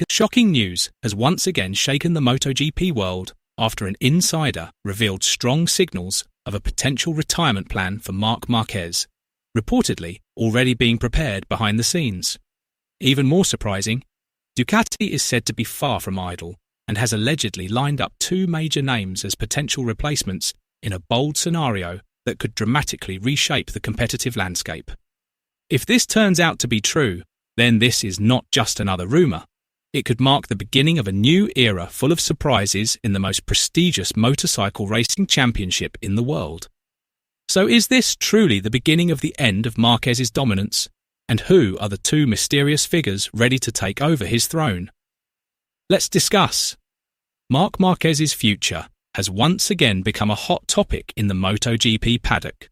Shocking news has once again shaken the MotoGP world after an insider revealed strong signals of a potential retirement plan for Marc Marquez, reportedly already being prepared behind the scenes. Even more surprising, Ducati is said to be far from idle and has allegedly lined up two major names as potential replacements in a bold scenario that could dramatically reshape the competitive landscape. If this turns out to be true, then this is not just another rumour. It could mark the beginning of a new era full of surprises in the most prestigious motorcycle racing championship in the world. So is this truly the beginning of the end of Marquez's dominance? And who are the two mysterious figures ready to take over his throne? Let's discuss. Marc Marquez's future has once again become a hot topic in the MotoGP paddock.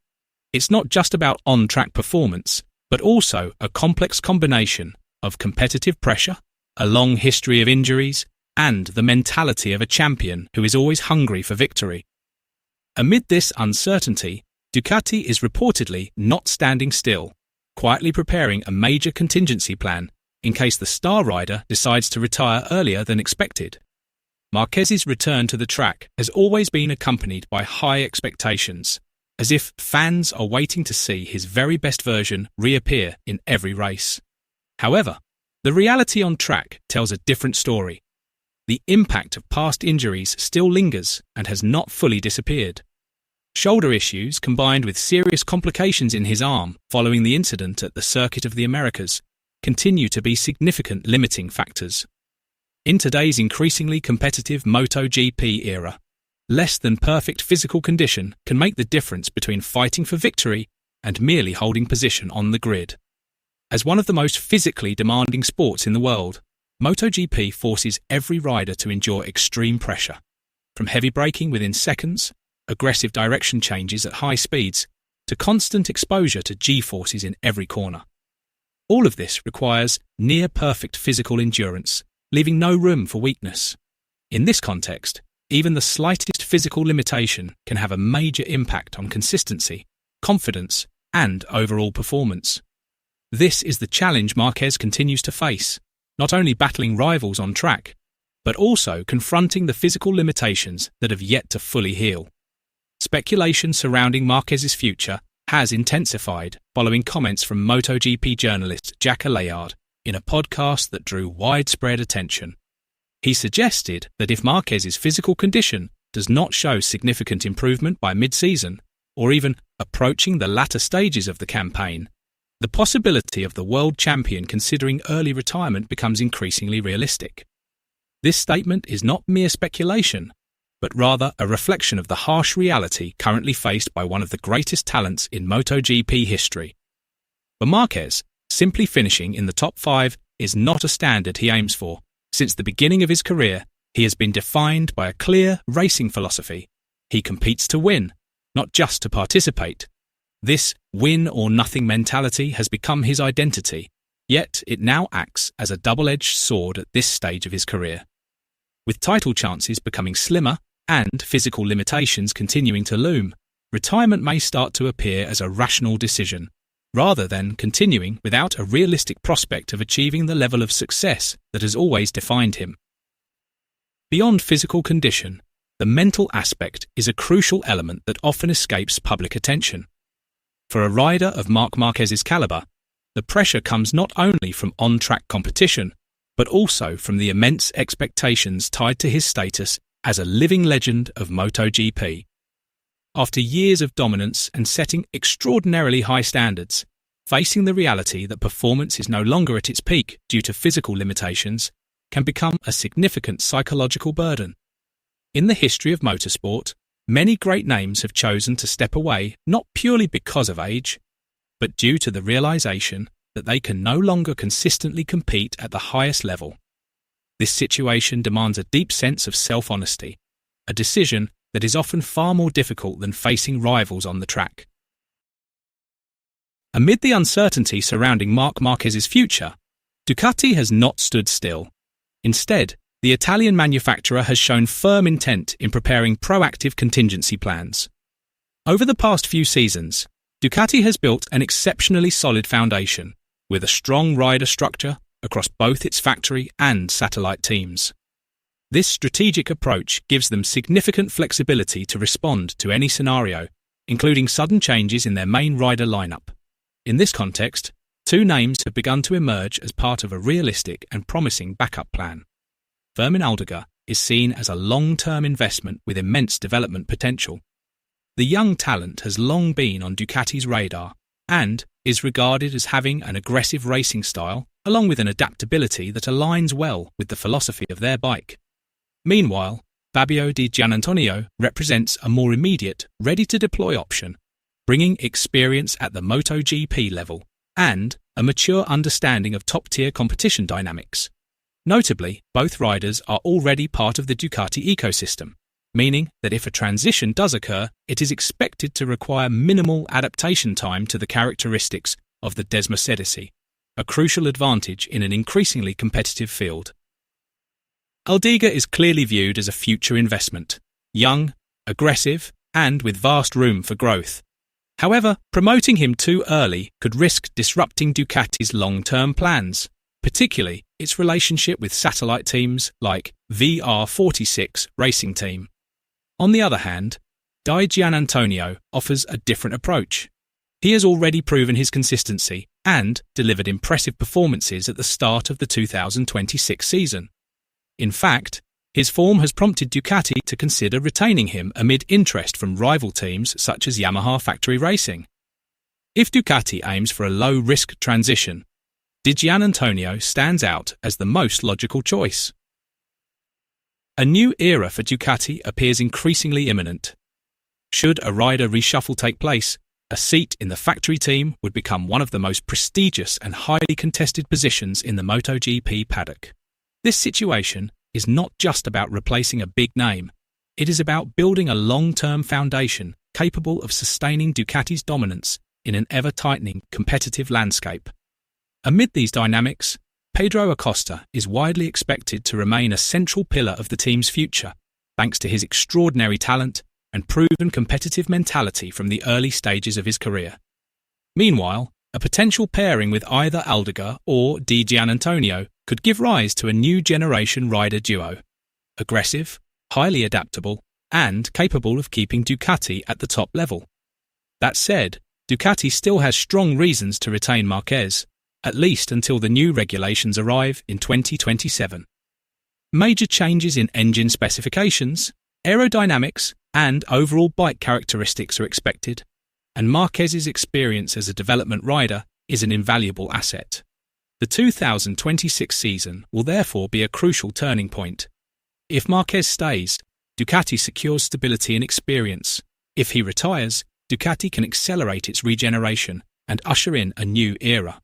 It's not just about on-track performance, but also a complex combination of competitive pressure, a long history of injuries, and the mentality of a champion who is always hungry for victory. Amid this uncertainty, Ducati is reportedly not standing still, quietly preparing a major contingency plan in case the star rider decides to retire earlier than expected. Marquez's return to the track has always been accompanied by high expectations, as if fans are waiting to see his very best version reappear in every race. However, the reality on track tells a different story. The impact of past injuries still lingers and has not fully disappeared. Shoulder issues combined with serious complications in his arm following the incident at the Circuit of the Americas continue to be significant limiting factors. In today's increasingly competitive MotoGP era, less than perfect physical condition can make the difference between fighting for victory and merely holding position on the grid. As one of the most physically demanding sports in the world, MotoGP forces every rider to endure extreme pressure, from heavy braking within seconds, aggressive direction changes at high speeds, to constant exposure to G-forces in every corner. All of this requires near-perfect physical endurance, leaving no room for weakness. In this context, even the slightest physical limitation can have a major impact on consistency, confidence, and overall performance. This is the challenge Marquez continues to face, not only battling rivals on track, but also confronting the physical limitations that have yet to fully heal. Speculation surrounding Marquez's future has intensified following comments from MotoGP journalist Jack Layard in a podcast that drew widespread attention. He suggested that if Marquez's physical condition does not show significant improvement by mid-season, or even approaching the latter stages of the campaign, the possibility of the world champion considering early retirement becomes increasingly realistic. This statement is not mere speculation, but rather a reflection of the harsh reality currently faced by one of the greatest talents in MotoGP history. For Marquez, simply finishing in the top 5 is not a standard he aims for. Since the beginning of his career, he has been defined by a clear racing philosophy. He competes to win, not just to participate. This win-or-nothing mentality has become his identity, yet it now acts as a double-edged sword at this stage of his career. With title chances becoming slimmer and physical limitations continuing to loom, retirement may start to appear as a rational decision, rather than continuing without a realistic prospect of achieving the level of success that has always defined him. Beyond physical condition, the mental aspect is a crucial element that often escapes public attention. For a rider of Marc Marquez's calibre, the pressure comes not only from on-track competition, but also from the immense expectations tied to his status as a living legend of MotoGP. After years of dominance and setting extraordinarily high standards, facing the reality that performance is no longer at its peak due to physical limitations can become a significant psychological burden. In the history of motorsport, many great names have chosen to step away not purely because of age, but due to the realization that they can no longer consistently compete at the highest level. This situation demands a deep sense of self-honesty, a decision that is often far more difficult than facing rivals on the track. Amid the uncertainty surrounding Marc Marquez's future, Ducati has not stood still. Instead, the Italian manufacturer has shown firm intent in preparing proactive contingency plans. Over the past few seasons, Ducati has built an exceptionally solid foundation, with a strong rider structure, across both its factory and satellite teams. This strategic approach gives them significant flexibility to respond to any scenario, including sudden changes in their main rider lineup. In this context, two names have begun to emerge as part of a realistic and promising backup plan. Fermin Aldiger is seen as a long-term investment with immense development potential. The young talent has long been on Ducati's radar and is regarded as having an aggressive racing style along with an adaptability that aligns well with the philosophy of their bike. Meanwhile, Fabio Di Giannantonio represents a more immediate, ready-to-deploy option, bringing experience at the MotoGP level and a mature understanding of top-tier competition dynamics. Notably, both riders are already part of the Ducati ecosystem, meaning that if a transition does occur, it is expected to require minimal adaptation time to the characteristics of the Desmercedesi, a crucial advantage in an increasingly competitive field. Aldiger is clearly viewed as a future investment, young, aggressive, and with vast room for growth. However, promoting him too early could risk disrupting Ducati's long-term plans, particularly its relationship with satellite teams like VR46 Racing Team. On the other hand, Di Giannantonio offers a different approach. He has already proven his consistency and delivered impressive performances at the start of the 2026 season. In fact, his form has prompted Ducati to consider retaining him amid interest from rival teams such as Yamaha Factory Racing. If Ducati aims for a low-risk transition, Di Giannantonio stands out as the most logical choice. A new era for Ducati appears increasingly imminent. Should a rider reshuffle take place, a seat in the factory team would become one of the most prestigious and highly contested positions in the MotoGP paddock. This situation is not just about replacing a big name. It is about building a long-term foundation capable of sustaining Ducati's dominance in an ever-tightening competitive landscape. Amid these dynamics, Pedro Acosta is widely expected to remain a central pillar of the team's future, thanks to his extraordinary talent and proven competitive mentality from the early stages of his career. Meanwhile, a potential pairing with either Aldiger or Di Giannantonio could give rise to a new generation rider duo, aggressive, highly adaptable, and capable of keeping Ducati at the top level. That said, Ducati still has strong reasons to retain Marquez, at least until the new regulations arrive in 2027. Major changes in engine specifications, aerodynamics, and overall bike characteristics are expected, and Marquez's experience as a development rider is an invaluable asset. The 2026 season will therefore be a crucial turning point. If Marquez stays, Ducati secures stability and experience. If he retires, Ducati can accelerate its regeneration and usher in a new era.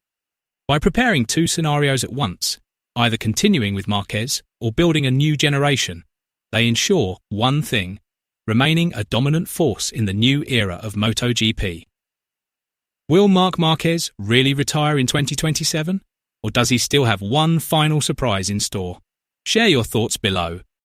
By preparing two scenarios at once, either continuing with Marquez or building a new generation, they ensure one thing: remaining a dominant force in the new era of MotoGP. Will Marc Marquez really retire in 2027? Or does he still have one final surprise in store? Share your thoughts below.